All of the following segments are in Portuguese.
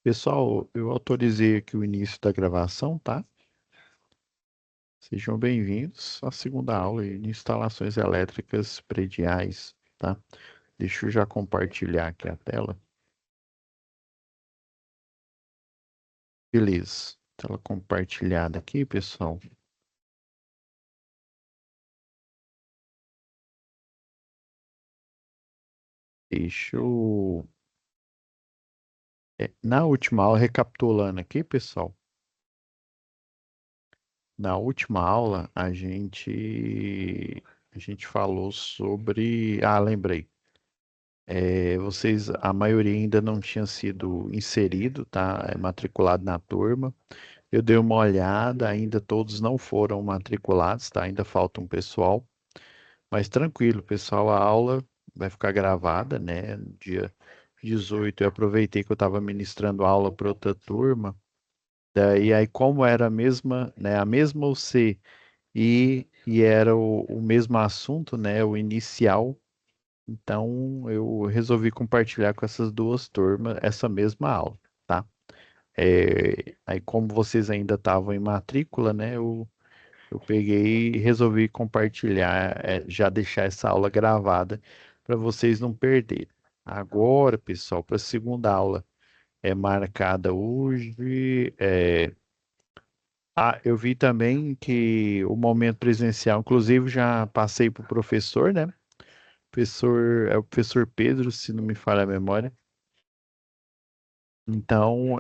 Pessoal, eu autorizei aqui o início da gravação, tá? Sejam bem-vindos à segunda aula de instalações elétricas prediais, tá? Deixa eu já compartilhar aqui a tela. Beleza. Tela compartilhada aqui, pessoal. Deixa eu... Na última aula, recapitulando aqui, pessoal. Na última aula, a gente falou sobre... Ah, lembrei. Vocês, a maioria ainda não tinha sido inserido, tá? Matriculado na turma. Eu dei uma olhada, ainda todos não foram matriculados, tá? Ainda falta um pessoal, mas tranquilo, pessoal, a aula vai ficar gravada, né? No dia 18, eu aproveitei que eu estava ministrando aula para outra turma, daí aí como era a mesma, né? A mesma UC e era o mesmo assunto, né? O inicial. Então, eu resolvi compartilhar com essas duas turmas essa mesma aula, tá? Aí, como vocês ainda estavam em matrícula, né? Eu peguei e resolvi compartilhar, já deixar essa aula gravada para vocês não perderem. Agora, pessoal, para a segunda aula é marcada hoje. Eu vi também que o momento presencial, inclusive, já passei para o professor, né? É o professor Pedro, se não me falha a memória. Então,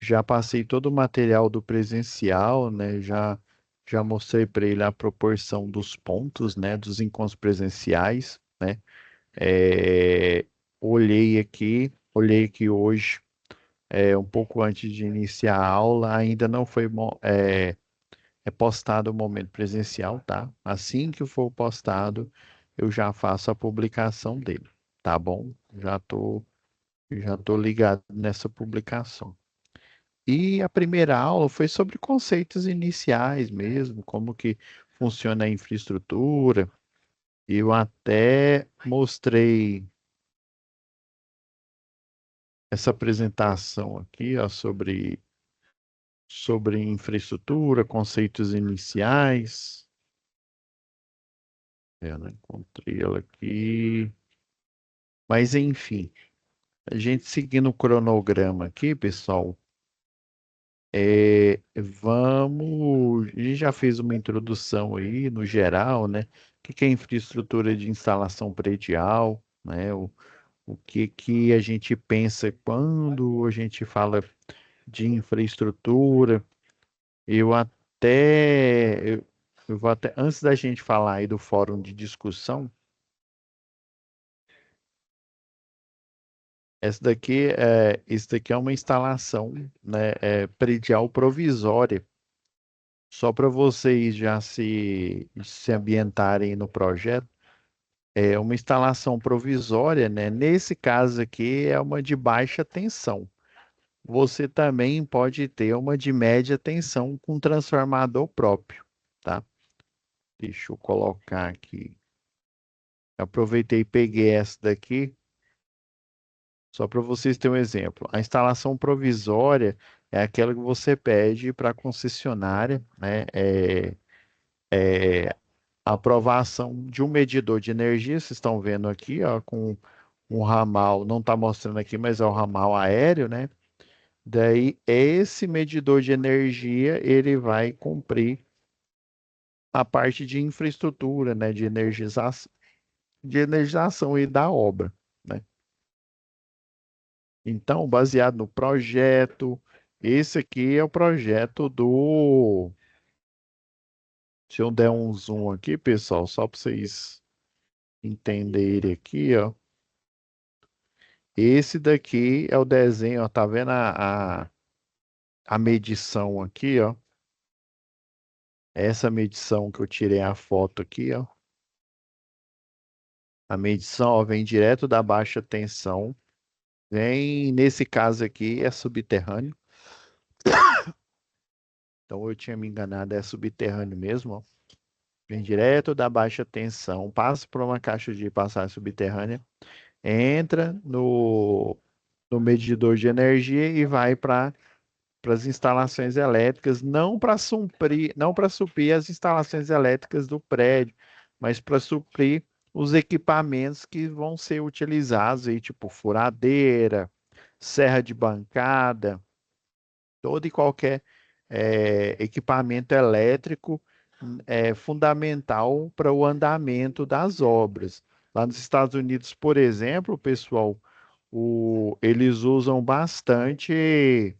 já passei todo o material do presencial, né? Já mostrei para ele a proporção dos pontos, né? Dos encontros presenciais, né? É, olhei aqui hoje, um pouco antes de iniciar a aula, ainda não foi postado o momento presencial, tá? Assim que for postado, eu já faço a publicação dele, tá bom? Já tô ligado nessa publicação. E a primeira aula foi sobre conceitos iniciais mesmo, como que funciona a infraestrutura. Eu até mostrei essa apresentação aqui, ó, sobre infraestrutura, conceitos iniciais. Eu não encontrei ela aqui. Mas enfim, a gente seguindo o cronograma aqui, pessoal, a gente já fez uma introdução aí no geral, né? O que é infraestrutura de instalação predial, né? O que que a gente pensa quando a gente fala de infraestrutura. Eu até, eu vou até, antes da gente falar aí do fórum de discussão, isso daqui é uma instalação, né? Predial provisória. Só para vocês já se ambientarem no projeto, é uma instalação provisória, né? Nesse caso aqui é uma de baixa tensão. Você também pode ter uma de média tensão com transformador próprio, tá? Deixa eu colocar aqui. Aproveitei e peguei essa daqui, só para vocês terem um exemplo. A instalação provisória é aquela que você pede para a concessionária, né? A aprovação de um medidor de energia, vocês estão vendo aqui, ó, com um ramal, não está mostrando aqui, mas é o ramal aéreo, né? Daí, esse medidor de energia, ele vai cumprir a parte de infraestrutura, né? De energização e da obra, né? Então, baseado no projeto, esse aqui é o projeto do... Se eu der um zoom aqui, pessoal, só para vocês entenderem aqui, ó. Esse daqui é o desenho, ó, tá vendo a medição aqui, ó? Essa medição que eu tirei a foto aqui, ó. A medição, ó, vem direto da baixa tensão. Nesse caso aqui, é subterrâneo. Então eu tinha me enganado, é subterrâneo mesmo, ó. Vem direto da baixa tensão, passa por uma caixa de passagem subterrânea, entra no medidor de energia e vai para as instalações elétricas, não para suprir as instalações elétricas do prédio, mas para suprir os equipamentos que vão ser utilizados aí, tipo furadeira, serra de bancada, todo e qualquer equipamento elétrico é fundamental para o andamento das obras. Lá nos Estados Unidos, por exemplo, pessoal, eles usam bastante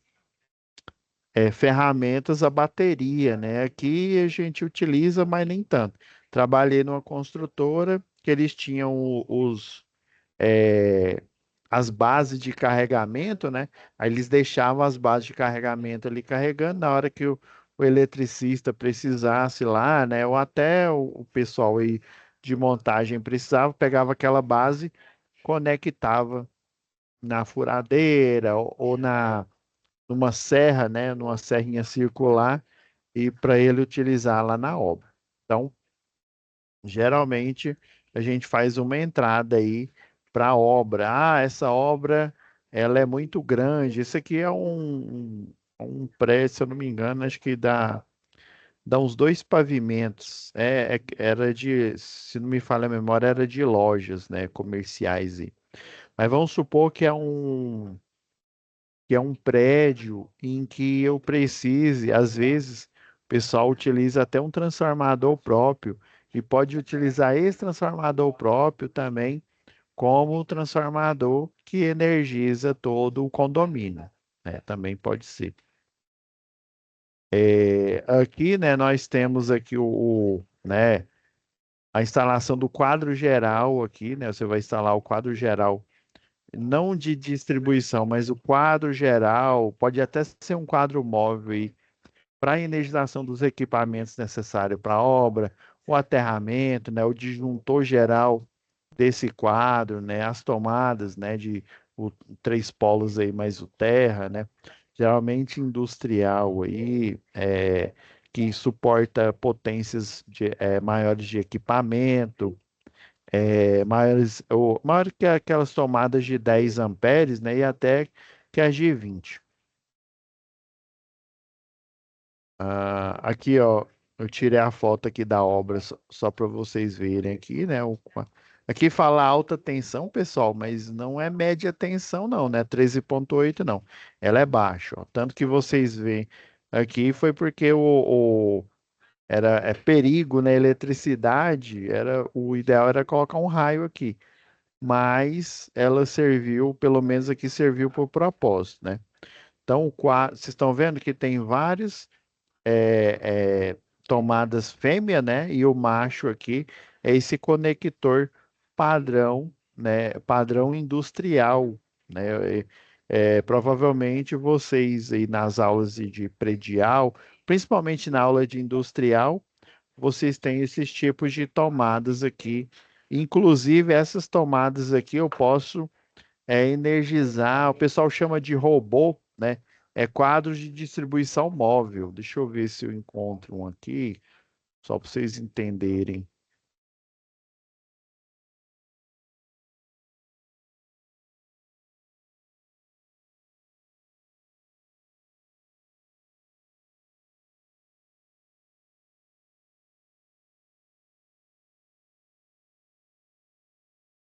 ferramentas a bateria, né? Aqui a gente utiliza, mas nem tanto. Trabalhei numa construtora que eles tinham é, as bases de carregamento, né? Aí eles deixavam as bases de carregamento ali carregando na hora que o eletricista precisasse lá, né? Ou até o pessoal aí de montagem precisava, pegava aquela base, conectava na furadeira ou numa serra, né? Numa serrinha circular e para ele utilizar lá na obra. Então, geralmente a gente faz uma entrada aí para a obra. Ah, essa obra ela é muito grande. Isso aqui é um prédio, se eu não me engano, acho que dá uns dois pavimentos. Era de, se não me falha a memória, era de lojas, né, comerciais. Mas vamos supor que é um prédio em que eu precise, às vezes, o pessoal utiliza até um transformador próprio e pode utilizar esse transformador próprio também como o transformador que energiza todo o condomínio, né? Também pode ser. Aqui, né, nós temos aqui né, a instalação do quadro geral aqui, né? Você vai instalar o quadro geral não de distribuição, mas o quadro geral, pode até ser um quadro móvel aí, para a energização dos equipamentos necessários para a obra, o aterramento, né, o disjuntor geral desse quadro, né, as tomadas, né, o, três polos aí mais o terra, né, geralmente industrial aí, que suporta potências maiores de equipamento, maior que aquelas tomadas de 10 amperes, né, e até que as de 20. Aqui, ó, eu tirei a foto aqui da obra só para vocês verem aqui, né? Aqui fala alta tensão, pessoal, mas não é média tensão, não, né? 13,8 não. Ela é baixa, ó. Tanto que vocês veem aqui foi porque é perigo, né? Eletricidade, o ideal era colocar um raio aqui, mas ela serviu, pelo menos aqui serviu para o propósito, né? Então, vocês estão vendo que tem vários tomadas fêmea, né? E o macho aqui é esse conector padrão, né? Padrão industrial, né? Provavelmente vocês aí nas aulas de predial, principalmente na aula de industrial, vocês têm esses tipos de tomadas aqui. Inclusive, essas tomadas aqui eu posso energizar, o pessoal chama de robô, né? É quadros de distribuição móvel. Deixa eu ver se eu encontro um aqui, só para vocês entenderem.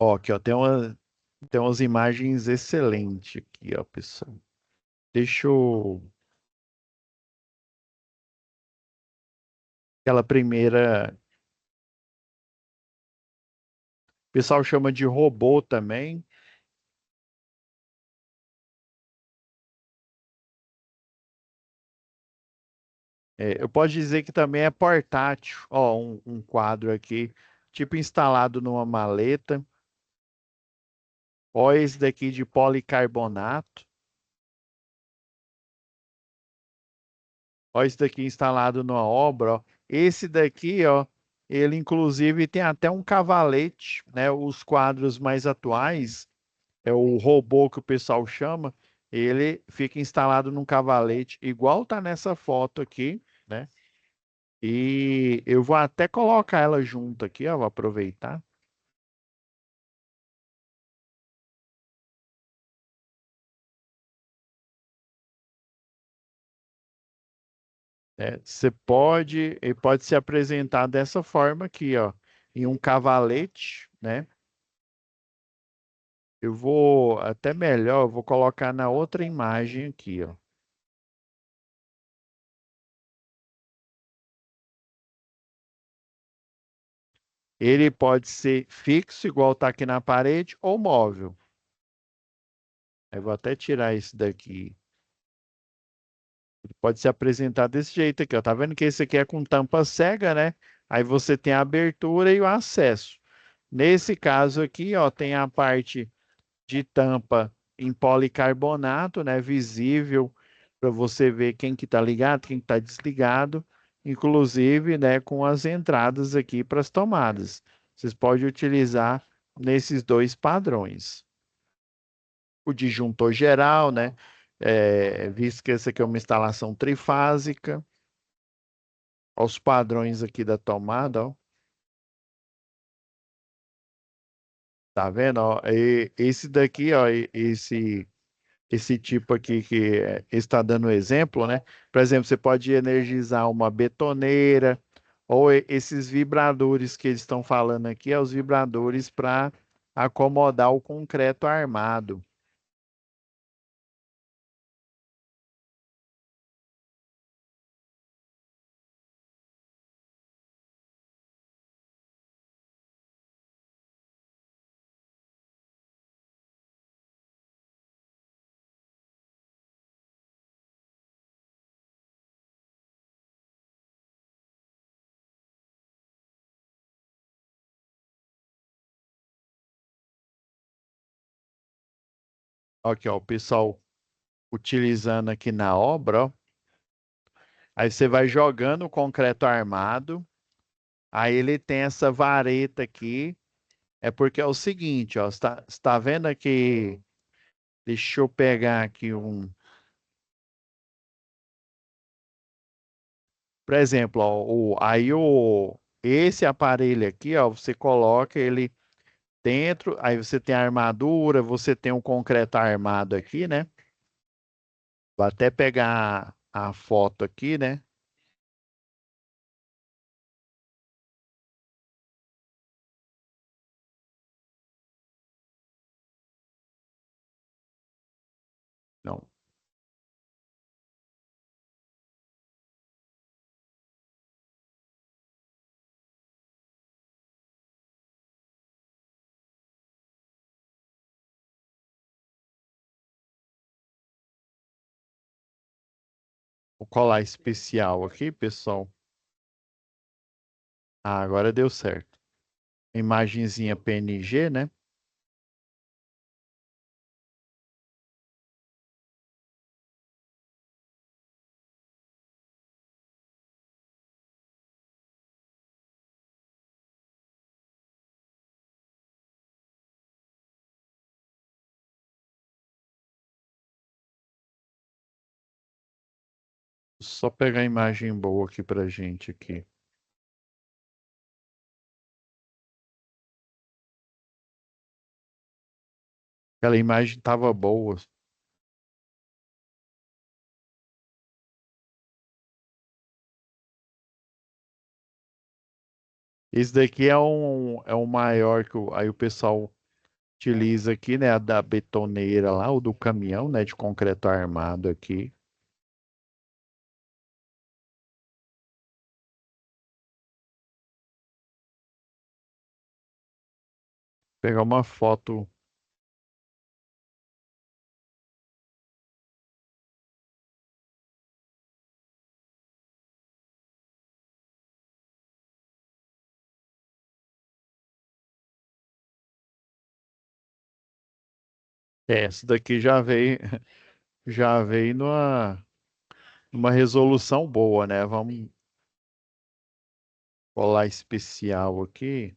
Ó, aqui, ó, tem umas imagens excelentes aqui, ó, pessoal. Deixa eu. Aquela primeira. O pessoal chama de robô também. Eu posso dizer que também é portátil. Ó, um quadro aqui, tipo instalado numa maleta. Ó, esse daqui de policarbonato. Ó, esse daqui instalado numa obra, ó. Esse daqui, ó, ele inclusive tem até um cavalete, né? Os quadros mais atuais, é o robô que o pessoal chama, ele fica instalado num cavalete, igual tá nessa foto aqui, né? E eu vou até colocar ela junto aqui, ó, vou aproveitar. Você pode, ele pode se apresentar dessa forma aqui, ó, em um cavalete, né? Eu vou, até melhor, eu vou colocar na outra imagem aqui, ó. Ele pode ser fixo, igual tá aqui na parede, ou móvel. Eu vou até tirar esse daqui. Ele pode se apresentar desse jeito aqui, ó. Tá vendo que esse aqui é com tampa cega, né? Aí você tem a abertura e o acesso. Nesse caso aqui, ó, tem a parte de tampa em policarbonato, né, visível para você ver quem que está ligado, quem está desligado, inclusive, né, com as entradas aqui para as tomadas. Vocês podem utilizar nesses dois padrões. O disjuntor geral, né, visto que essa aqui é uma instalação trifásica, os padrões aqui da tomada, ó, tá vendo? Ó, esse daqui, ó, esse tipo aqui que está dando exemplo, né? Por exemplo, você pode energizar uma betoneira ou esses vibradores que eles estão falando aqui, é os vibradores para acomodar o concreto armado. Aqui, ó, o pessoal utilizando aqui na obra, ó. Aí você vai jogando o concreto armado, aí ele tem essa vareta aqui, é porque é o seguinte, ó, está vendo aqui, deixa eu pegar aqui por exemplo, ó, esse aparelho aqui, ó, você coloca ele dentro, aí você tem a armadura, você tem um concreto armado aqui, né? Vou até pegar a foto aqui, né? Não, vou colar especial aqui, pessoal. Ah, agora deu certo. Imagenzinha PNG, né? Só pegar a imagem boa aqui pra gente aqui. Aquela imagem tava boa. Esse daqui é um maior que aí o pessoal utiliza aqui, né? A da betoneira lá, o do caminhão, né? De concreto armado aqui. Pegar uma foto. Essa daqui já veio numa resolução boa, né? Vamos colar especial aqui.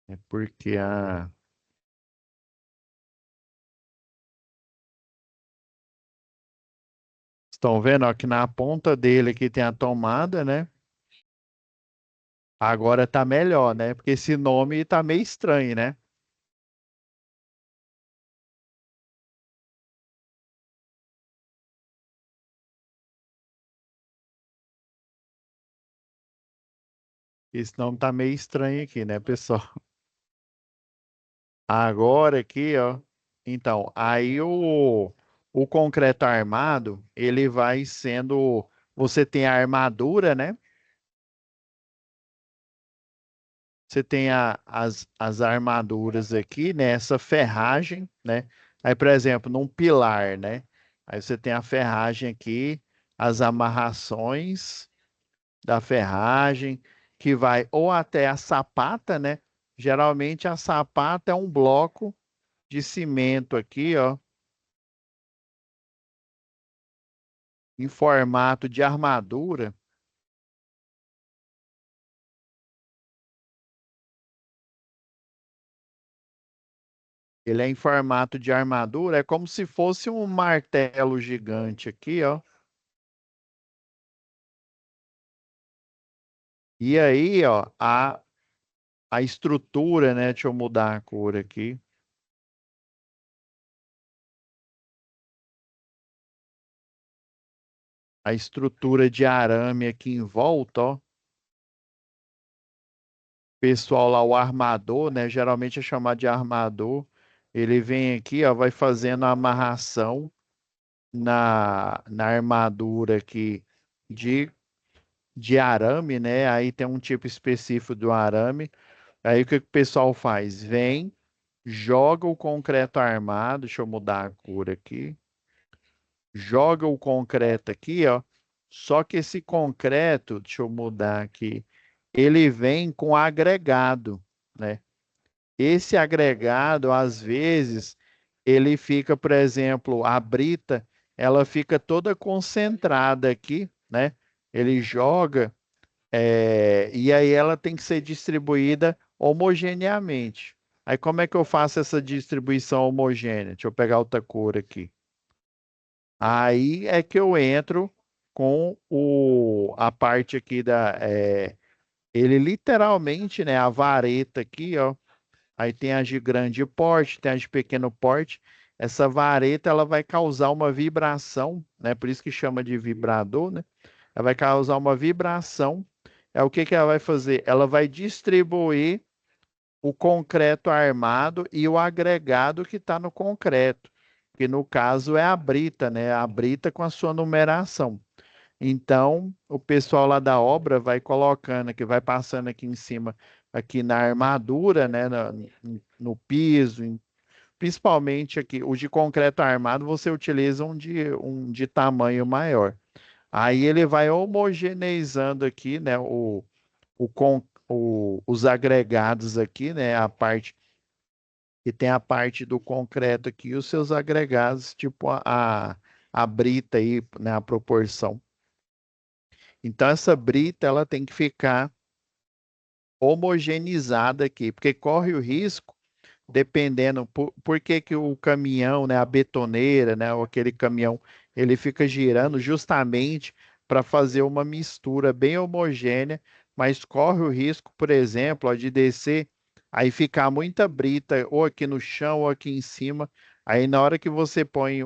É porque estão vendo ó, que na ponta dele aqui tem a tomada, né? Agora tá melhor, né? Porque esse nome tá meio estranho, né? Esse nome tá meio estranho aqui, né, pessoal? Agora aqui, ó. Então, aí o concreto armado, ele vai sendo. Você tem a armadura, né? Você tem as armaduras aqui, né? Essa ferragem, né? Aí, por exemplo, num pilar, né? Aí você tem a ferragem aqui, as amarrações da ferragem, que vai ou até a sapata, né? Geralmente a sapata é um bloco de cimento aqui, ó, em formato de armadura. Ele é em formato de armadura, é como se fosse um martelo gigante aqui, ó. E aí, ó, a estrutura, né? Deixa eu mudar a cor aqui. A estrutura de arame aqui em volta, ó. Pessoal lá, o armador, né? Geralmente é chamado de armador. Ele vem aqui, ó, vai fazendo a amarração na armadura aqui de, de arame, né? Aí tem um tipo específico do arame. Aí o que que o pessoal faz? Vem, joga o concreto armado, deixa eu mudar a cor aqui. Joga o concreto aqui, ó. Só que esse concreto, deixa eu mudar aqui, ele vem com agregado, né? Esse agregado, às vezes, ele fica, por exemplo, a brita, ela fica toda concentrada aqui, né? Ele joga, e aí ela tem que ser distribuída homogeneamente. Aí como é que eu faço essa distribuição homogênea? Deixa eu pegar outra cor aqui. Aí é que eu entro com a parte aqui ele literalmente, né, a vareta aqui, ó. Aí tem as de grande porte, tem as de pequeno porte. Essa vareta, ela vai causar uma vibração, né? Por isso que chama de vibrador, né? Ela vai causar uma vibração. É o que que ela vai fazer? Ela vai distribuir o concreto armado e o agregado que está no concreto, que no caso é a brita, né? A brita com a sua numeração. Então, o pessoal lá da obra vai colocando aqui, vai passando aqui em cima, aqui na armadura, né? No piso, principalmente aqui, o de concreto armado, você utiliza um de tamanho maior. Aí ele vai homogeneizando aqui, né? Os agregados aqui, né? A parte que tem a parte do concreto aqui, e os seus agregados, tipo a brita aí, né? A proporção. Então, essa brita, ela tem que ficar homogeneizada aqui, porque corre o risco, dependendo, por que que o caminhão, né, a betoneira, né, ou aquele caminhão, ele fica girando justamente para fazer uma mistura bem homogênea, mas corre o risco, por exemplo, ó, de descer, aí ficar muita brita, ou aqui no chão, ou aqui em cima, aí na hora que você põe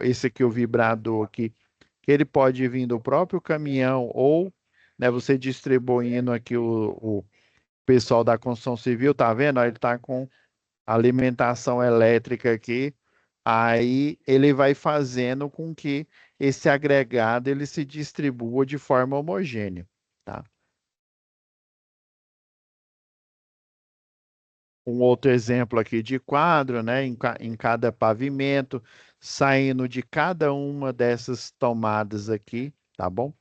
esse aqui, o vibrador aqui, que ele pode vir do próprio caminhão, ou, né, você distribuindo aqui o pessoal da construção civil, tá vendo? Ó, ele tá com alimentação elétrica aqui, aí ele vai fazendo com que esse agregado ele se distribua de forma homogênea, tá? Um outro exemplo aqui de quadro, né, em cada pavimento, saindo de cada uma dessas tomadas aqui, tá bom?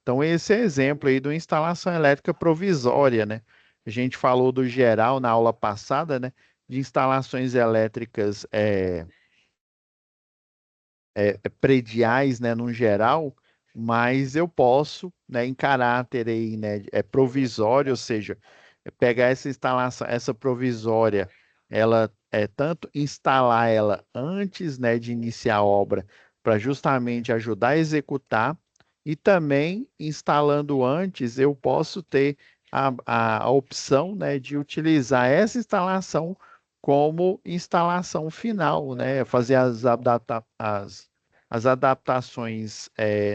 Então, esse é exemplo aí de uma instalação elétrica provisória, né? A gente falou do geral na aula passada, né? De instalações elétricas prediais, né, no geral, mas eu posso, né, em caráter aí, né, provisório, ou seja, pegar essa instalação, essa provisória, ela é tanto instalar ela antes, né, de iniciar a obra, para justamente ajudar a executar, e também instalando antes, eu posso ter a opção, né, de utilizar essa instalação como instalação final, né, fazer as adaptações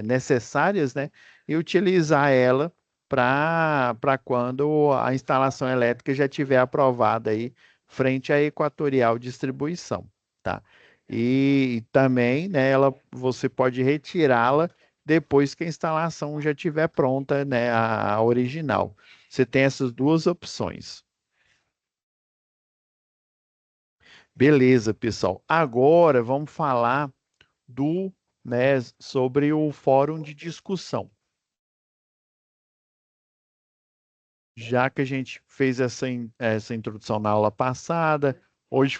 necessárias, né, e utilizar ela para quando a instalação elétrica já estiver aprovada aí frente à Equatorial Distribuição, tá? E também, né, você pode retirá-la depois que a instalação já estiver pronta, né, a original. Você tem essas duas opções. Beleza, pessoal. Agora vamos falar do, né, sobre o fórum de discussão. Já que a gente fez essa introdução na aula passada, hoje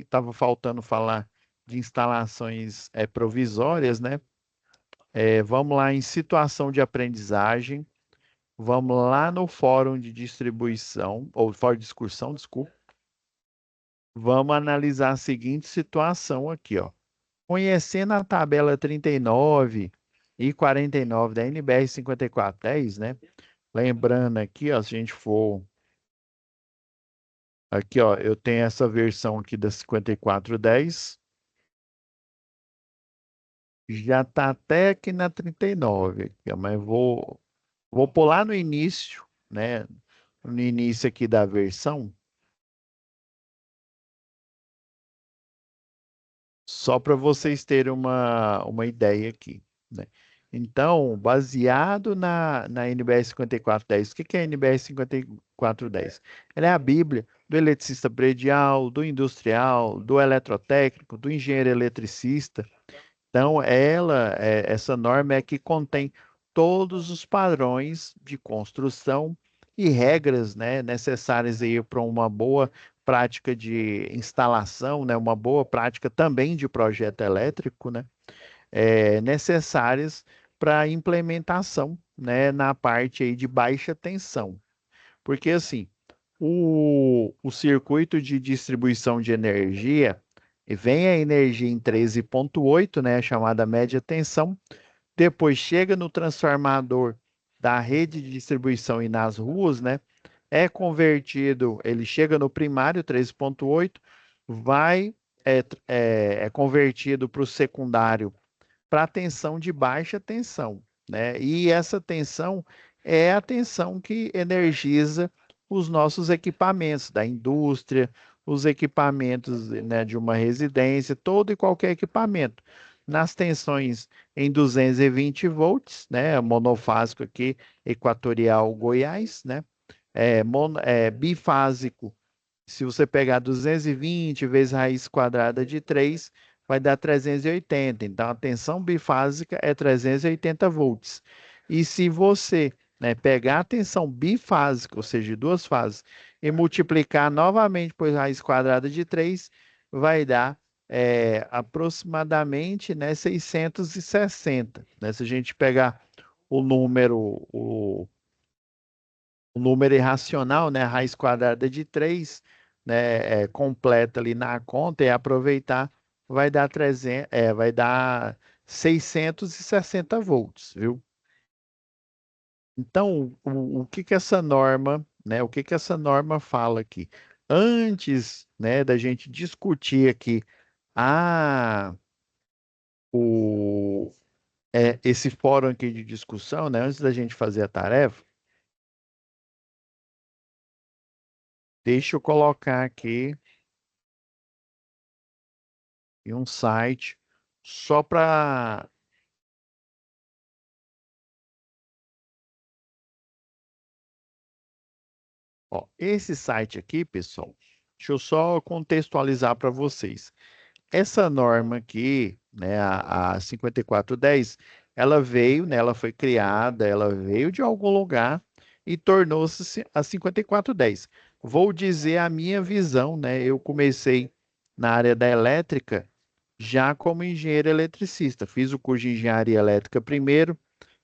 estava faltando falar de instalações provisórias, né? Vamos lá em situação de aprendizagem. Vamos lá no fórum de distribuição, ou fórum de discussão, desculpa. Vamos analisar a seguinte situação aqui, ó. Conhecendo a tabela 39 e 49 da NBR 5410, né? Lembrando aqui, ó, se a gente for aqui, ó, eu tenho essa versão aqui da 5410, já tá até aqui na 39, aqui, ó, mas vou pular no início, né? No início aqui da versão, só para vocês terem uma ideia aqui, né? Então, baseado na NBR 5410, o que que é a NBR 5410? Ela é a Bíblia do eletricista predial, do industrial, do eletrotécnico, do engenheiro eletricista. Então, essa norma é que contém todos os padrões de construção e regras, né, necessárias aí para uma boa prática de instalação, né, uma boa prática também de projeto elétrico, né, necessárias para a implementação, né, na parte aí de baixa tensão. Porque assim, o circuito de distribuição de energia, vem a energia em 13,8, né, chamada média tensão, depois chega no transformador da rede de distribuição e nas ruas, né, é convertido, ele chega no primário 13,8, vai, é convertido para o secundário para tensão de baixa tensão, né? E essa tensão é a tensão que energiza os nossos equipamentos da indústria, os equipamentos, né, de uma residência, todo e qualquer equipamento. Nas tensões em 220 volts, né, monofásico aqui, Equatorial Goiás, né, bifásico, se você pegar 220 vezes raiz quadrada de 3, vai dar 380. Então, a tensão bifásica é 380 volts. E se você, né, pegar a tensão bifásica, ou seja, de duas fases, e multiplicar novamente por raiz quadrada de 3, vai dar aproximadamente, né, 660. Né? Se a gente pegar o número, o número irracional, né, a raiz quadrada de 3, né, completa ali na conta e aproveitar, vai dar 660 volts, viu? Então, o que que essa norma, né, o que que essa norma fala aqui? Antes, né, da gente discutir aqui a, o, esse fórum aqui de discussão, né, antes da gente fazer a tarefa, deixa eu colocar aqui em um site só para. Esse site aqui, pessoal, deixa eu só contextualizar para vocês. Essa norma aqui, né, a 5410, ela veio, né, ela foi criada, ela veio de algum lugar e tornou-se a 5410. Vou dizer a minha visão, né? Eu comecei na área da elétrica já como engenheiro eletricista. Fiz o curso de engenharia elétrica primeiro,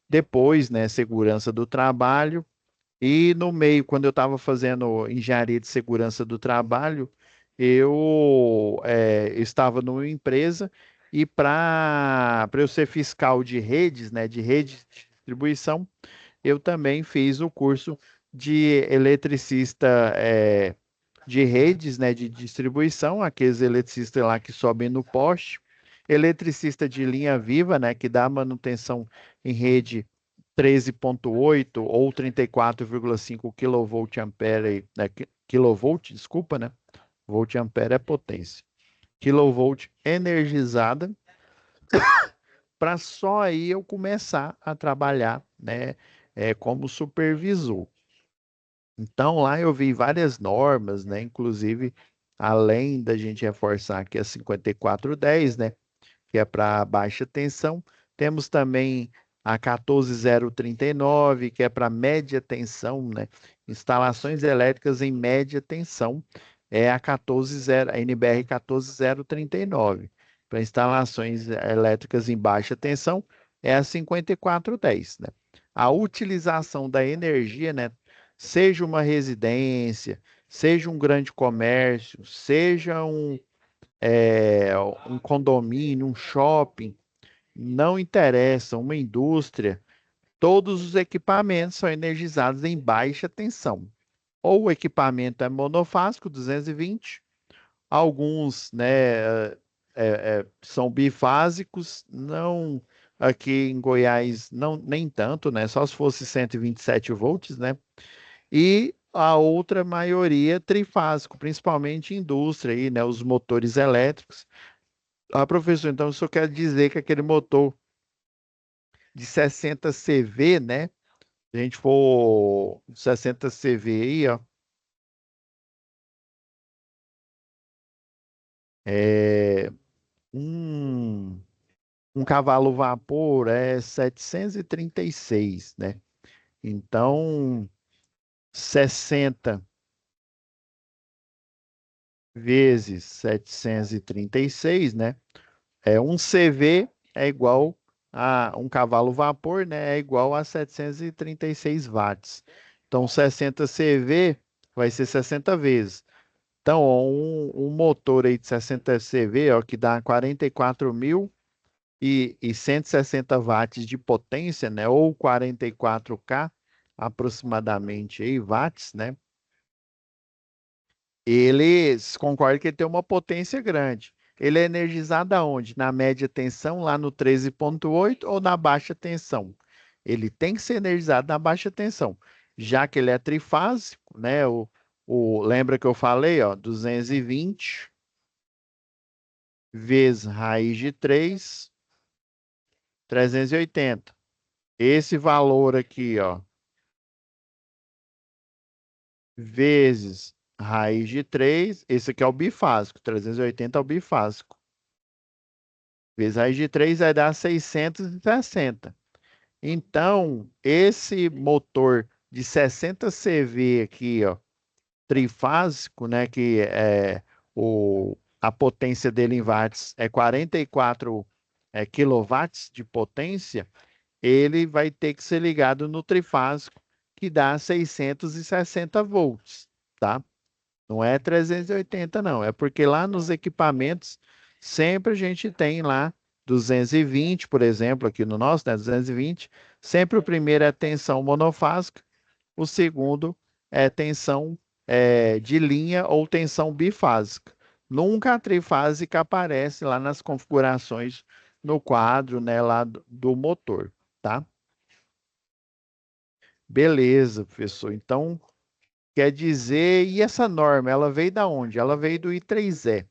depois, né, segurança do trabalho. E no meio, quando eu estava fazendo engenharia de segurança do trabalho, eu estava numa empresa e para eu ser fiscal de redes, né, de rede de distribuição, eu também fiz o curso de eletricista de redes, né, de distribuição, aqueles eletricistas lá que sobem no poste, eletricista de linha viva, né, que dá manutenção em rede 13,8 ou 34,5 kVA, né, kilovolt, desculpa, né? Volt ampere é potência. Kilovolt energizada, para só aí eu começar a trabalhar, né, como supervisor. Então lá eu vi várias normas, né, inclusive além da gente reforçar aqui a 5410, né, que é para baixa tensão. Temos também a 14039, que é para média tensão, né? Instalações elétricas em média tensão, é a 140, a NBR 14039. Para instalações elétricas em baixa tensão, é a 5410, né? A utilização da energia, né? Seja uma residência, seja um grande comércio, seja é, um condomínio, um shopping, não interessa, uma indústria, todos os equipamentos são energizados em baixa tensão. Ou o equipamento é monofásico, 220, alguns, né, são bifásicos, não aqui em Goiás, não, nem tanto, né, só se fosse 127 volts, né, e a outra maioria trifásico, principalmente indústria aí, né, os motores elétricos. Ah, professor, então isso quer dizer que aquele motor de 60 CV, né? Se a gente for 60 CV aí, ó, é, um, um cavalo vapor é 736, né? Então, 60 vezes 736, né? Um CV é igual a um cavalo vapor, né? É igual a 736 watts. Então, 60 CV vai ser 60 vezes. Então, ó, um motor aí de 60 CV, ó, que dá 44.000 e 160 watts de potência, né? Ou 44K aproximadamente aí, watts, né? Eles concordam que ele tem uma potência grande. Ele é energizado aonde? Na média tensão, lá no 13,8 ou na baixa tensão? Ele tem que ser energizado na baixa tensão, já que ele é trifásico, né? Lembra que eu falei, ó, 220 vezes raiz de 3, 380. Esse valor aqui, ó, vezes raiz de 3, esse aqui é o bifásico, 380 é o bifásico. Vezes raiz de 3 vai dar 660. Então, esse motor de 60 CV aqui, ó, trifásico, né, que a potência dele em watts é 44 quilowatts de potência, ele vai ter que ser ligado no trifásico, que dá 660 volts, tá? Não é 380, não. É porque lá nos equipamentos, sempre a gente tem lá 220, por exemplo, aqui no nosso, né? 220. Sempre o primeiro é tensão monofásica, o segundo é tensão de linha ou tensão bifásica. Nunca a trifásica aparece lá nas configurações no quadro, né, lá do motor, tá? Beleza, professor. Então, quer dizer, e essa norma, ela veio da onde? Ela veio do I3E.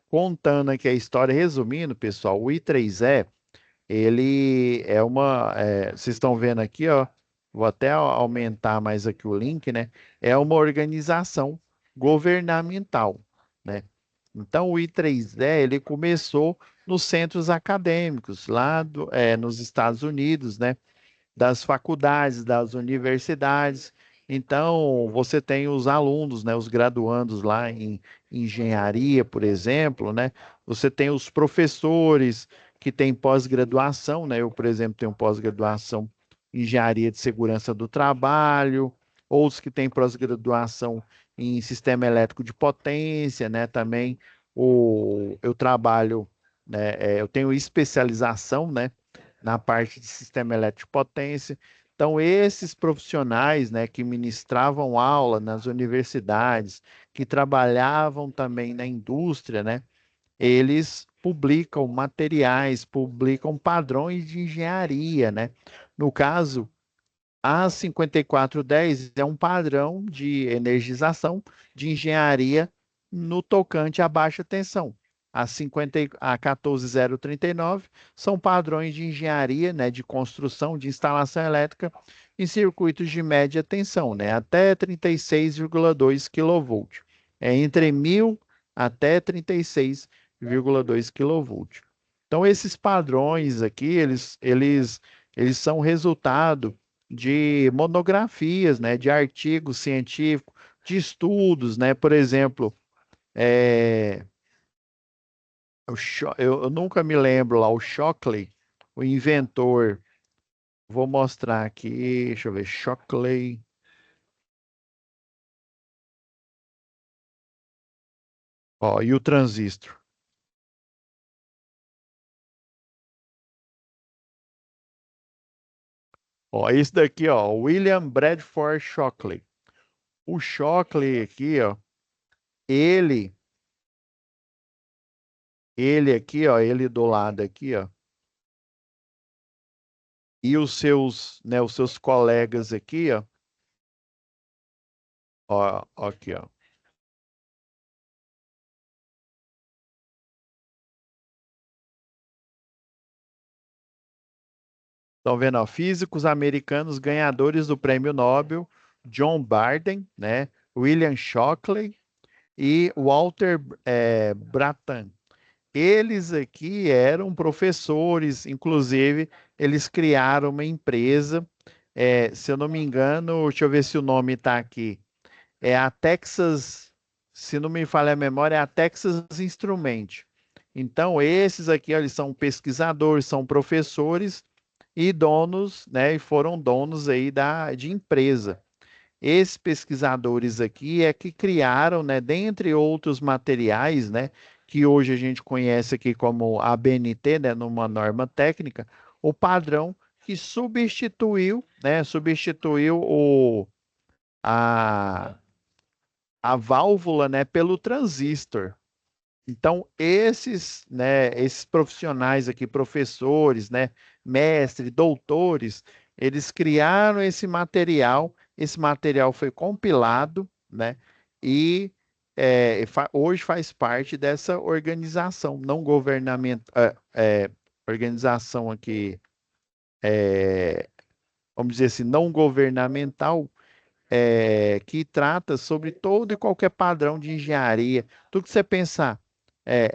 Contando aqui a história, resumindo, pessoal, o I3E, ele é vocês estão vendo aqui, ó, vou até aumentar mais aqui o link, né? É uma organização governamental, né? Então, o I3E, ele começou nos centros acadêmicos, lá nos Estados Unidos, né? Das faculdades, das universidades. Então, você tem os alunos, né, os graduandos lá em engenharia, por exemplo, né? Você tem os professores que têm pós-graduação, né? Eu, por exemplo, tenho pós-graduação em engenharia de segurança do trabalho, outros que têm pós-graduação em sistema elétrico de potência, né? Também eu trabalho, né? Eu tenho especialização, né? Na parte de sistema elétrico de potência. Então, esses profissionais, né, que ministravam aula nas universidades, que trabalhavam também na indústria, né, eles publicam materiais, publicam padrões de engenharia, né? No caso, a 5410 é um padrão de energização de engenharia no tocante à baixa tensão. A 14039 são padrões de engenharia, né, de construção de instalação elétrica em circuitos de média tensão, né, até 36,2 kV. É entre 1000 até 36,2 kV. Então, esses padrões aqui, eles são resultado de monografias, né, de artigos científicos, de estudos, né, por exemplo, é, eu nunca me lembro lá, o Shockley, o inventor, vou mostrar aqui, deixa eu ver, Shockley, ó, e o transistor. Ó, esse daqui, ó, William Bradford Shockley. O Shockley aqui, ó, ele, ele aqui, ó, ele do lado aqui, ó, e os seus colegas aqui, ó, aqui, ó. Estão vendo, ó, físicos americanos ganhadores do Prêmio Nobel, John Barden, né, William Shockley e Walter Brattain. Eles aqui eram professores, inclusive eles criaram uma empresa, se eu não me engano, deixa eu ver se o nome está aqui, é a Texas, se não me falha a memória, é a Texas Instrument. Então, esses aqui, ó, eles são pesquisadores, são professores e donos, né, e foram donos aí de empresa. Esses pesquisadores aqui é que criaram, né, dentre outros materiais, né, que hoje a gente conhece aqui como ABNT, né, numa norma técnica, o padrão que substituiu a, a válvula, né, pelo transistor. Então, esses profissionais aqui, professores, né, mestres, doutores, eles criaram esse material foi compilado, né, e hoje faz parte dessa organização não governamental, organização aqui, vamos dizer assim, não governamental, que trata sobre todo e qualquer padrão de engenharia. Tudo que você pensar,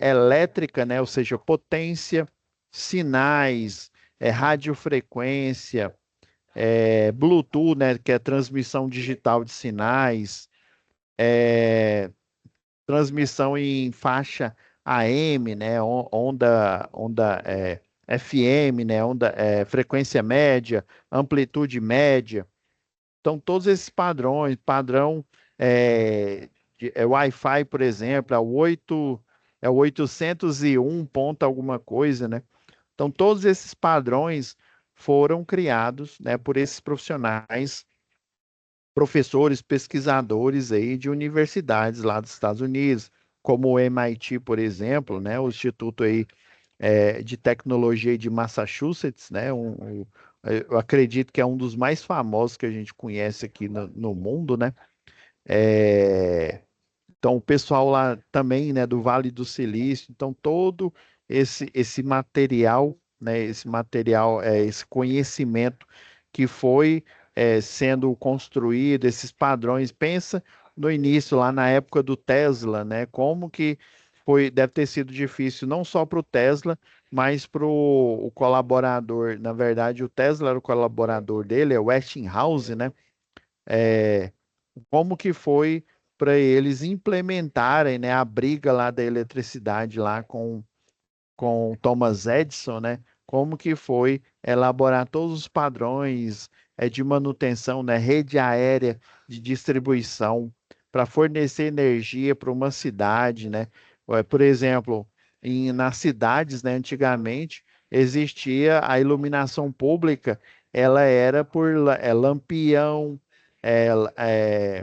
elétrica, né? Ou seja, potência, sinais, radiofrequência, Bluetooth, né? Que é transmissão digital de sinais, transmissão em faixa AM, né? Onda FM, né? Frequência média, amplitude média. Então, todos esses padrões, padrão Wi-Fi, por exemplo, é o 801 ponto alguma coisa, né? Então, todos esses padrões foram criados, né, por esses profissionais, professores, pesquisadores aí de universidades lá dos Estados Unidos, como o MIT, por exemplo, né, o Instituto aí de Tecnologia de Massachusetts, né? Eu acredito que é um dos mais famosos que a gente conhece aqui no mundo, né? É, então, o pessoal lá também, né, do Vale do Silício, então todo esse material, né, esse conhecimento que foi sendo construído, esses padrões, pensa no início, lá na época do Tesla, né, como que deve ter sido difícil não só para o Tesla, mas para o colaborador. Na verdade, o Tesla era o colaborador dele, é o Westinghouse, né? É, como que foi para eles implementarem, né, a briga lá da eletricidade lá com Thomas Edison, né? Como que foi elaborar todos os padrões de manutenção, né, rede aérea de distribuição para fornecer energia para uma cidade, né? Por exemplo, nas cidades, né, antigamente existia a iluminação pública, ela era por lampião,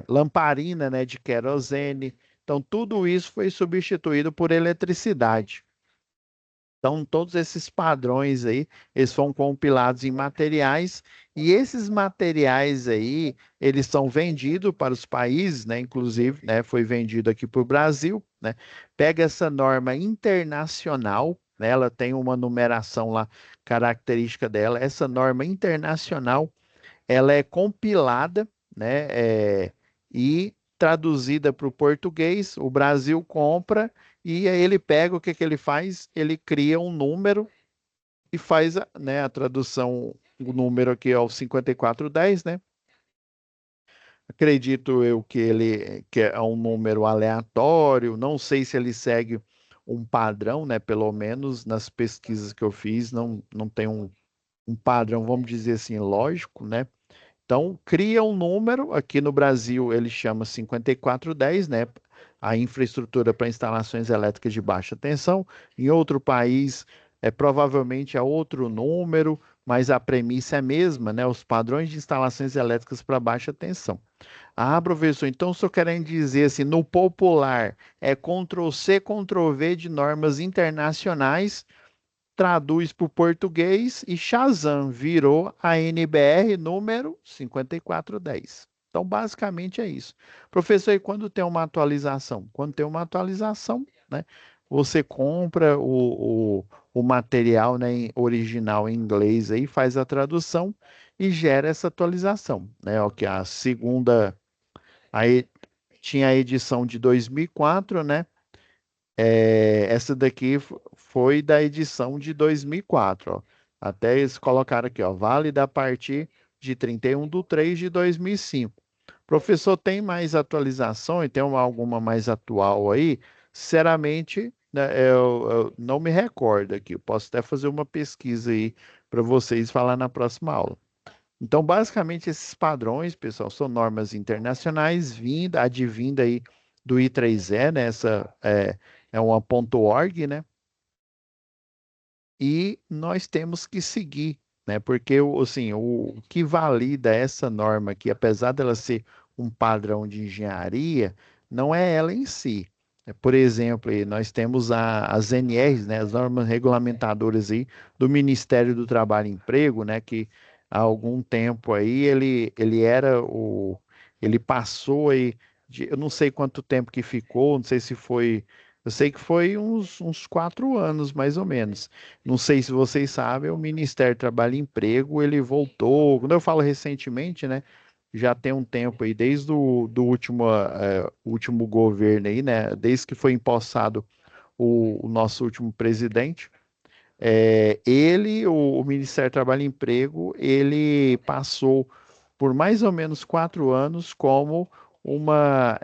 lamparina, né, de querosene. Então, tudo isso foi substituído por eletricidade. Então, todos esses padrões aí, eles foram compilados em materiais, e esses materiais aí, eles são vendidos para os países, né? Inclusive, né, foi vendido aqui para o Brasil, né? Pega essa norma internacional, né? Ela tem uma numeração lá, característica dela. Essa norma internacional, ela é compilada, né, e traduzida para o português. O Brasil compra e aí ele pega o que que ele faz? Ele cria um número e faz né, a tradução. O número aqui é o 5410, né? Acredito eu que é um número aleatório. Não sei se ele segue um padrão, né? Pelo menos nas pesquisas que eu fiz, não tem um padrão, vamos dizer assim, lógico, né? Então, cria um número, aqui no Brasil ele chama 5410, né? A infraestrutura para instalações elétricas de baixa tensão. Em outro país, provavelmente é outro número, mas a premissa é a mesma, né? Os padrões de instalações elétricas para baixa tensão. Ah, professor, então estou querendo dizer assim, no popular, é Ctrl+C, Ctrl+V de normas internacionais, traduz para o português e Shazam virou a NBR número 5410. Então, basicamente é isso. Professor, e quando tem uma atualização? Quando tem uma atualização, né? Você compra o material, né, original em inglês aí, faz a tradução e gera essa atualização, né? O que a segunda, aí tinha a edição de 2004, né? Essa daqui foi da edição de 2004, ó. Até eles colocaram aqui, ó, válida a partir de 31/3/2005. Professor, tem mais atualizações? Tem alguma mais atual aí? Sinceramente, né, eu não me recordo aqui. Eu posso até fazer uma pesquisa aí para vocês falar na próxima aula. Então, basicamente, esses padrões, pessoal, são normas internacionais advinda aí do I3E, né? Essa é uma .org, né? E nós temos que seguir, né? Porque assim, o que valida essa norma aqui, apesar dela ser um padrão de engenharia, não é ela em si. Por exemplo, aí nós temos as NRs, né? As normas regulamentadoras aí do Ministério do Trabalho e Emprego, né? Que há algum tempo aí ele passou aí eu não sei quanto tempo que ficou, não sei se foi, eu sei que foi uns 4 anos mais ou menos. Não sei se vocês sabem, o Ministério do Trabalho e Emprego, ele voltou, quando eu falo recentemente, né, já tem um tempo aí, desde do último governo aí, né, desde que foi empossado o nosso último presidente, o Ministério do Trabalho e Emprego, ele passou por mais ou menos 4 anos como uma,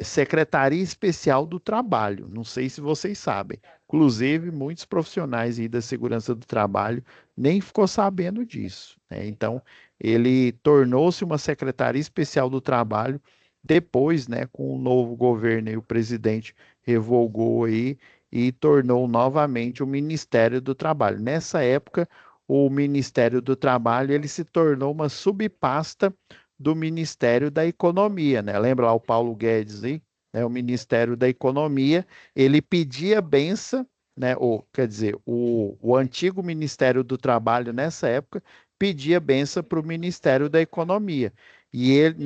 Secretaria Especial do Trabalho. Não sei se vocês sabem. Inclusive, muitos profissionais aí da segurança do trabalho nem ficou sabendo disso, né? Então, ele tornou-se uma Secretaria Especial do Trabalho depois, né, com o novo governo e o presidente revogou aí e tornou novamente o Ministério do Trabalho. Nessa época, o Ministério do Trabalho ele se tornou uma subpasta do Ministério da Economia, né? Lembra lá o Paulo Guedes aí, né? O Ministério da Economia, ele pedia benção, né? Ou, quer dizer, o antigo Ministério do Trabalho nessa época pedia benção para o Ministério da Economia. E ele,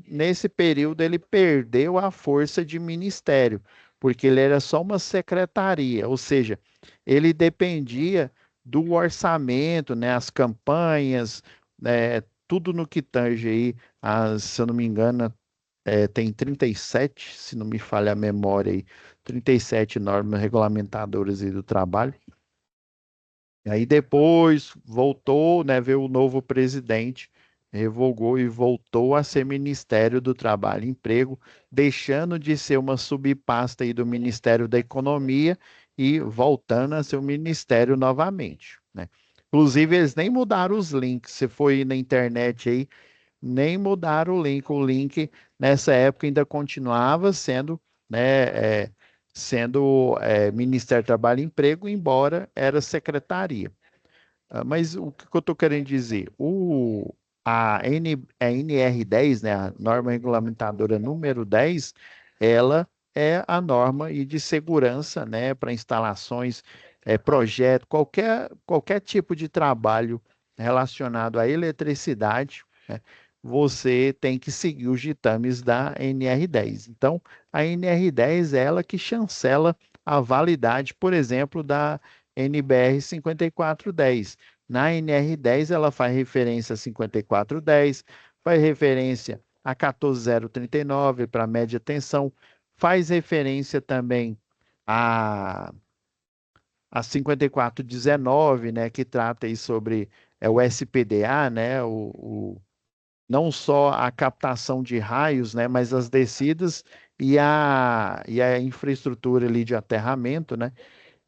nesse período ele perdeu a força de ministério, porque ele era só uma secretaria, ou seja, ele dependia do orçamento, né, as campanhas, tudo no que tange aí, se eu não me engano, tem 37, se não me falha a memória aí, 37 normas regulamentadoras aí do trabalho. E aí depois voltou, né, veio o novo presidente, revogou e voltou a ser Ministério do Trabalho e Emprego, deixando de ser uma subpasta aí do Ministério da Economia e voltando a ser o Ministério novamente, né? Inclusive, eles nem mudaram os links. Se foi na internet aí, nem mudaram o link. O link nessa época ainda continuava sendo, né, sendo Ministério do Trabalho e Emprego, embora era secretaria. Mas o que eu estou querendo dizer? A NR10, né, a norma regulamentadora número 10, ela é a norma e de segurança, né, para instalações, projeto, qualquer tipo de trabalho relacionado à eletricidade, né, você tem que seguir os ditames da NR10. Então, a NR10 é ela que chancela a validade, por exemplo, da NBR 5410. Na NR10, ela faz referência a 5410, faz referência a 14039 para média tensão, faz referência também a, a 5419, né, que trata aí sobre o SPDA, né, não só a captação de raios, né, mas as descidas e a infraestrutura ali de aterramento, né?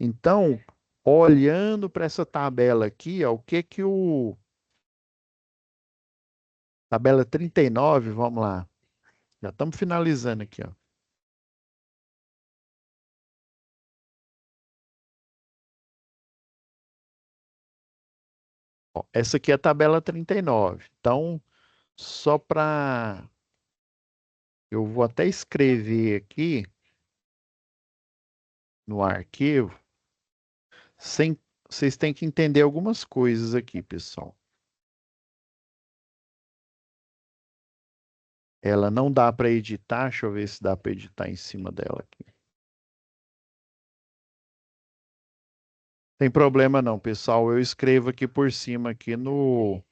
Então, olhando para essa tabela aqui, ó, o que que o tabela 39, vamos lá. Já estamos finalizando aqui, ó. Ó, essa aqui é a tabela 39. Então, só para eu vou até escrever aqui no arquivo, sem vocês têm que entender algumas coisas aqui, pessoal. Ela não dá para editar, deixa eu ver se dá para editar em cima dela aqui. Tem problema não, pessoal. Eu escrevo aqui por cima aqui no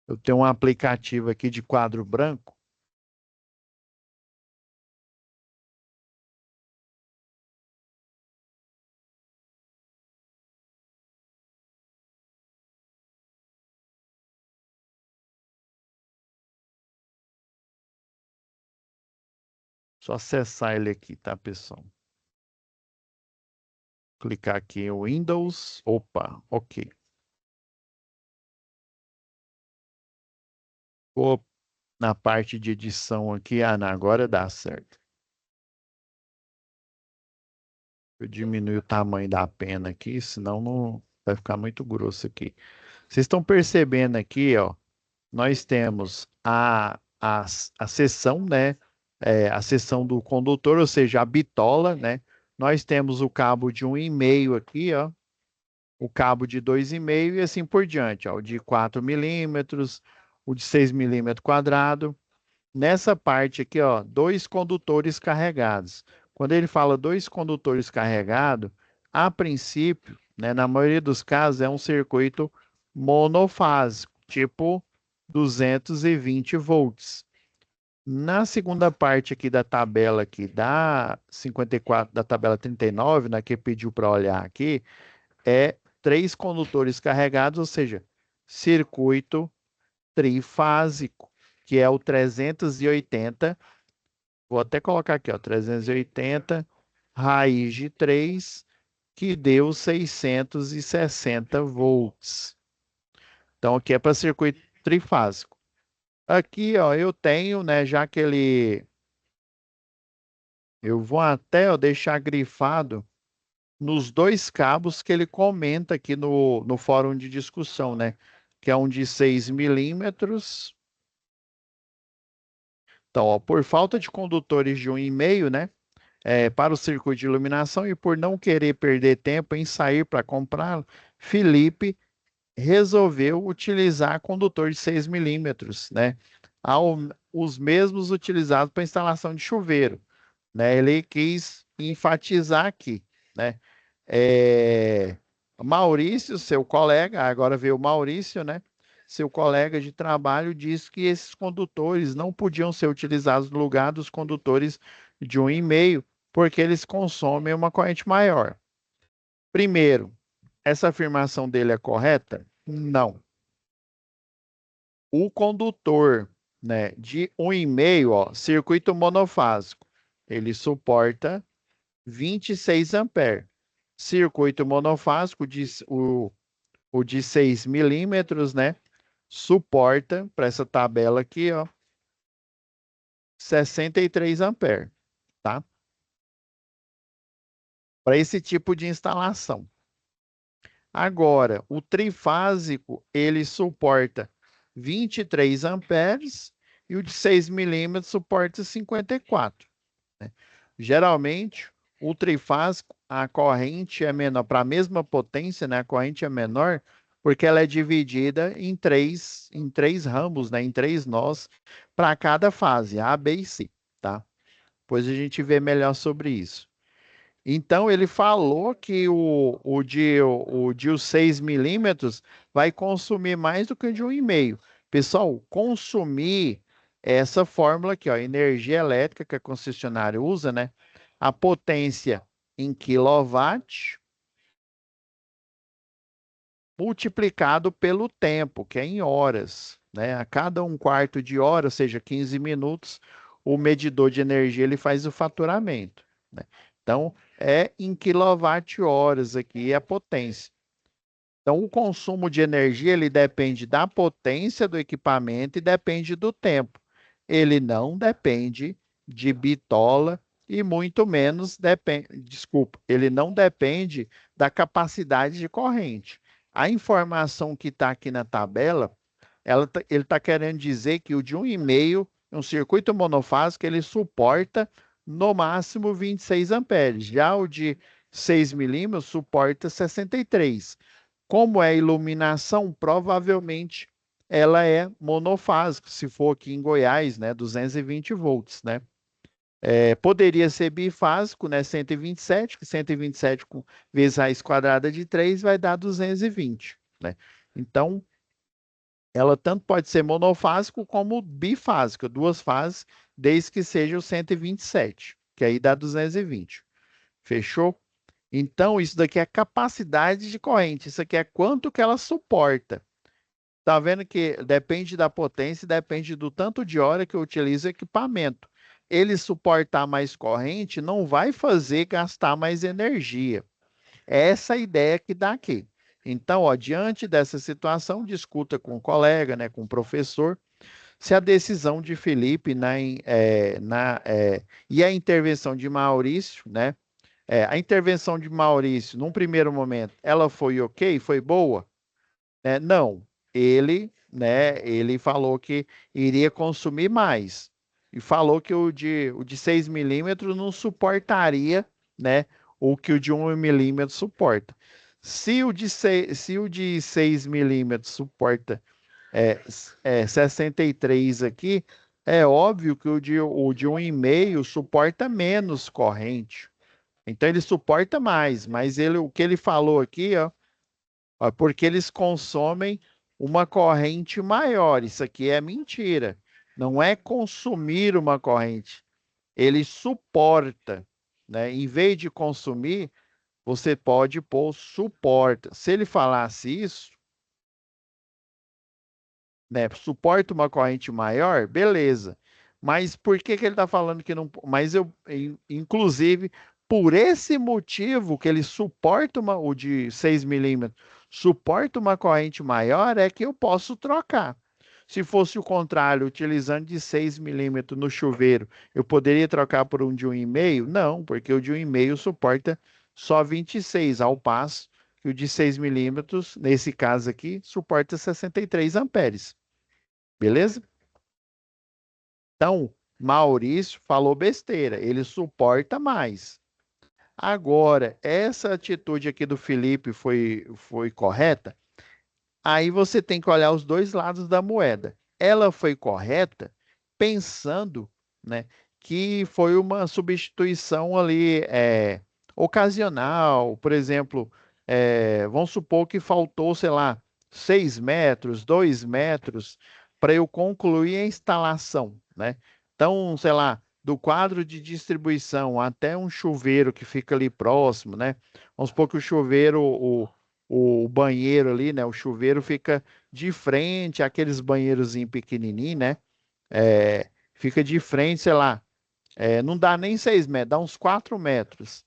eu tenho um aplicativo aqui de quadro branco. Só acessar ele aqui, tá, pessoal? Clicar aqui em Windows. Opa, ok. Vou na parte de edição aqui. Ah, não, agora dá certo. Eu diminuo o tamanho da pena aqui, senão não vai ficar muito grosso aqui. Vocês estão percebendo aqui, ó, nós temos a seção, né? A seção do condutor, ou seja, a bitola, né? Nós temos o cabo de 1,5 aqui, ó. O cabo de 2,5 e assim por diante, ó, o de 4 milímetros, o de 6 milímetros quadrado. Nessa parte aqui, ó, dois condutores carregados. Quando ele fala dois condutores carregados, a princípio, né, na maioria dos casos, é um circuito monofásico, tipo 220 volts. Na segunda parte aqui da tabela aqui da 54, da tabela 39, né, que pediu para olhar aqui, é três condutores carregados, ou seja, circuito trifásico, que é o 380. Vou até colocar aqui, ó, 380 raiz de 3, que deu 660 volts. Então, aqui é para circuito trifásico. Aqui, ó, eu tenho, né, já que eu vou até ó, deixar grifado nos dois cabos que ele comenta aqui no fórum de discussão, né? Que é um de 6 milímetros. Então, ó, por falta de condutores de 1,5, né? Para o circuito de iluminação e por não querer perder tempo em sair para comprar, Felipe resolveu utilizar condutor de 6 milímetros, né? Os mesmos utilizados para instalação de chuveiro, né? Ele quis enfatizar aqui, né? É, Maurício, seu colega, agora veio o Maurício, né? Seu colega de trabalho disse que esses condutores não podiam ser utilizados no lugar dos condutores de 1,5, porque eles consomem uma corrente maior. Primeiro, essa afirmação dele é correta? Não. O condutor, né, de 1,5, ó, circuito monofásico, ele suporta 26 amperes. Circuito monofásico, o de 6 milímetros, né? Suporta, para essa tabela aqui, ó, 63 amperes, tá? para esse tipo de instalação. Agora, o trifásico, ele suporta 23 amperes e o de 6 milímetros suporta 54, né? Geralmente, o trifásico, a corrente é menor, para a mesma potência, né? A corrente é menor, porque ela é dividida em três ramos, né? Em três nós, para cada fase, A, B e C, tá? Depois a gente vê melhor sobre isso. Então, ele falou que o de os 6 milímetros vai consumir mais do que o de 1,5. Pessoal, consumir essa fórmula aqui, ó, energia elétrica que a concessionária usa, né? A potência em quilowatt multiplicado pelo tempo, que é em horas, né? A cada um quarto de hora, ou seja, 15 minutos, o medidor de energia ele faz o faturamento, né? Então, é em quilowatt-horas aqui a potência. Então, o consumo de energia ele depende da potência do equipamento e depende do tempo. Ele não depende de bitola e muito menos depende, desculpa, ele não depende da capacidade de corrente. A informação que está aqui na tabela, ele está querendo dizer que o de 1,5, um circuito monofásico, ele suporta no máximo 26 amperes. Já o de 6 milímetros suporta 63. Como é iluminação, provavelmente ela é monofásica, se for aqui em Goiás, né, 220 volts, né? Poderia ser bifásico, né, 127, que 127 vezes raiz quadrada de 3 vai dar 220, né? Então, ela tanto pode ser monofásico como bifásica, duas fases, desde que seja o 127, que aí dá 220. Fechou? Então, isso daqui é capacidade de corrente, isso aqui é quanto que ela suporta. Tá vendo que depende da potência, depende do tanto de hora que eu utilizo o equipamento. Ele suportar mais corrente não vai fazer gastar mais energia. É essa a ideia que dá aqui. Então, ó, diante dessa situação, discuta com o colega, né, com o professor, se a decisão de Felipe e a intervenção de Maurício, né? A intervenção de Maurício, num primeiro momento, ela foi ok, foi boa? Não, ele falou que iria consumir mais e falou que o de 6 milímetros não suportaria, né, o que o de 1 milímetro suporta. Se o de 6 milímetros suporta 63 aqui, é óbvio que o de 1,5 suporta menos corrente. Então ele suporta mais, mas o que ele falou aqui, ó, porque eles consomem uma corrente maior. Isso aqui é mentira. Não é consumir uma corrente, ele suporta, né? Em vez de consumir, você pode pôr suporta. Se ele falasse isso, né, suporta uma corrente maior, beleza. Mas por que que ele está falando que não? Mas inclusive, por esse motivo que ele suporta o de 6 milímetros, suporta uma corrente maior, é que eu posso trocar. Se fosse o contrário, utilizando de 6 milímetros no chuveiro, eu poderia trocar por um de 1,5? Não, porque o de 1,5 suporta só 26, ao passo que o de 6 milímetros, nesse caso aqui, suporta 63 amperes. Beleza? Então, Maurício falou besteira, ele suporta mais. Agora, essa atitude aqui do Felipe foi correta? Aí você tem que olhar os dois lados da moeda. Ela foi correta pensando, né, que foi uma substituição ali ocasional. Por exemplo, vamos supor que faltou, sei lá, 6 metros, 2 metros para eu concluir a instalação, né? Então, sei lá, do quadro de distribuição até um chuveiro que fica ali próximo, né? Vamos supor que o chuveiro, o banheiro ali, né? O chuveiro fica de frente àqueles banheiros pequenininhos, né? Fica de frente, sei lá, não dá nem 6 metros, dá uns 4 metros.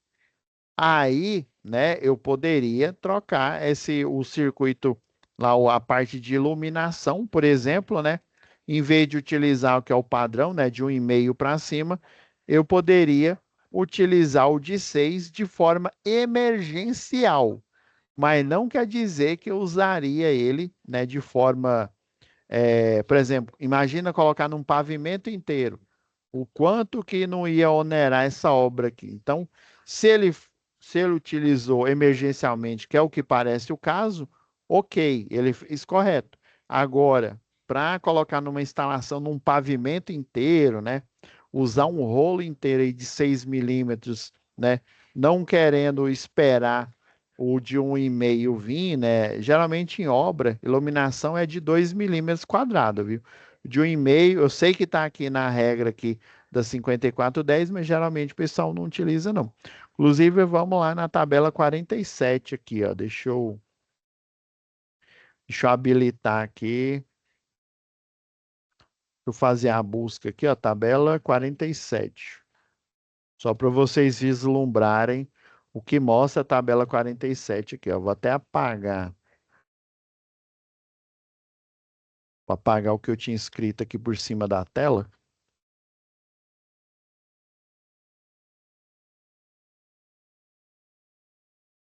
Aí, né, eu poderia trocar o circuito lá, a parte de iluminação, por exemplo, né? Em vez de utilizar o que é o padrão, né, de 1,5 para cima, eu poderia utilizar o de 6 de forma emergencial, mas não quer dizer que eu usaria ele, né, de forma, por exemplo, imagina colocar num pavimento inteiro, o quanto que não ia onerar essa obra aqui. Então, se ele, se ele utilizou emergencialmente, que é o que parece o caso, ok, ele fez correto. Agora, para colocar numa instalação num pavimento inteiro, né? Usar um rolo inteiro aí de 6 milímetros, né? Não querendo esperar o de 1,5 vir, né? Geralmente em obra, iluminação é de 2 milímetros quadrados, viu? De 1,5, eu sei que está aqui na regra aqui da 5410, mas geralmente o pessoal não utiliza, não. Inclusive, vamos lá na tabela 47 aqui, ó. Deixa eu habilitar aqui. Deixa eu fazer a busca aqui, ó, tabela 47. Só para vocês vislumbrarem o que mostra a tabela 47 aqui, ó. Vou até apagar. Vou apagar o que eu tinha escrito aqui por cima da tela.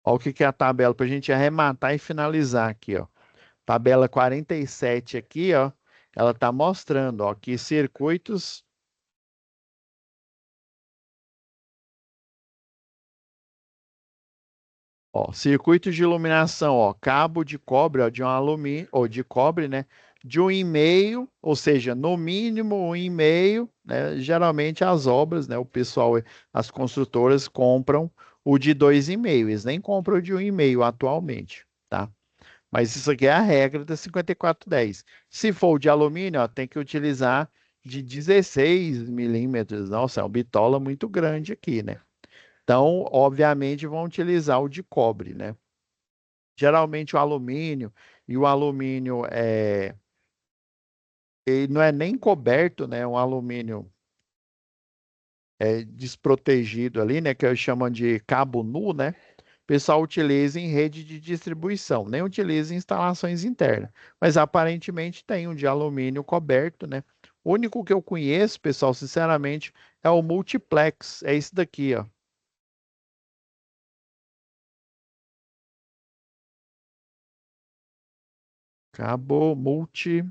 Olha o que que é a tabela, para a gente arrematar e finalizar aqui, ó. Tabela 47 aqui, ó, ela está mostrando, ó, que circuitos, ó, circuitos de iluminação, ó, cabo de cobre, ó, de um alumínio, ou de cobre, né, de 1,5, ou seja, no mínimo 1,5, né, geralmente as obras, né, o pessoal, as construtoras compram o de 2,5, eles nem compram o de 1,5 atualmente, tá? Mas isso aqui é a regra da 5410. Se for o de alumínio, ó, tem que utilizar de 16 milímetros. Nossa, é uma bitola muito grande aqui, né? Então, obviamente, vão utilizar o de cobre, né? Geralmente o alumínio, e o alumínio ele não é nem coberto, né? Um alumínio desprotegido ali, né? Que eles chamam de cabo nu, né? O pessoal utiliza em rede de distribuição, nem utiliza em instalações internas. Mas aparentemente tem um de alumínio coberto, né? O único que eu conheço, pessoal, sinceramente, é o multiplex. É esse daqui, ó. Cabo multi.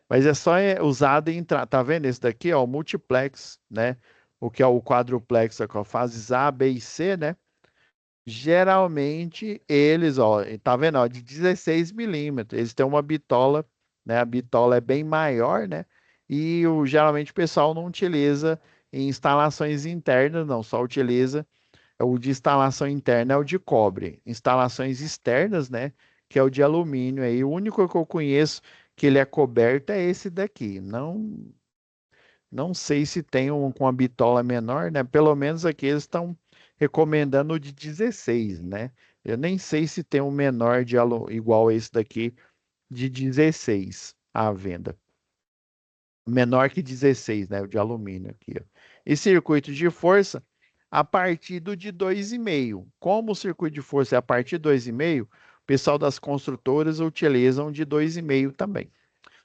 Mas é só usado em. Tá vendo esse daqui, ó? O multiplex, né? O que é o quadruplex, ó, com fases A, B e C, né? Geralmente eles, ó, tá vendo, ó, de 16 milímetros, eles têm uma bitola, né? A bitola é bem maior, né? E geralmente o pessoal não utiliza em instalações internas, não, só utiliza o de instalação interna é o de cobre. Instalações externas, né? Que é o de alumínio. Aí o único que eu conheço que ele é coberto é esse daqui. Não sei se tem um com a bitola menor, né? Pelo menos aqui eles estão recomendando o de 16, né? Eu nem sei se tem um menor de igual a esse daqui de 16 à venda. Menor que 16, né? O de alumínio aqui, ó. E circuito de força a partir do de 2,5. Como o circuito de força é a partir de 2,5, o pessoal das construtoras utilizam de 2,5 também.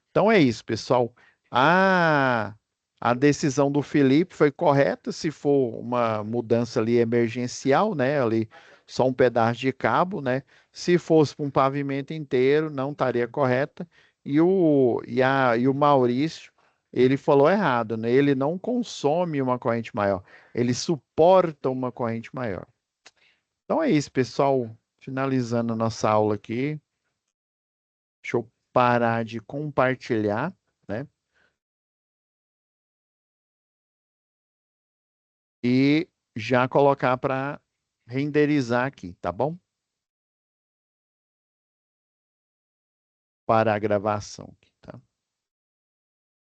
Então é isso, pessoal. A, a decisão do Felipe foi correta, se for uma mudança ali emergencial, né? Ali só um pedaço de cabo, né? Se fosse para um pavimento inteiro, não estaria correta. E o Maurício, ele falou errado, né? Ele não consome uma corrente maior, ele suporta uma corrente maior. Então é isso, pessoal. Finalizando a nossa aula aqui. Deixa eu parar de compartilhar, né? E já colocar para renderizar aqui, tá bom? Para a gravação.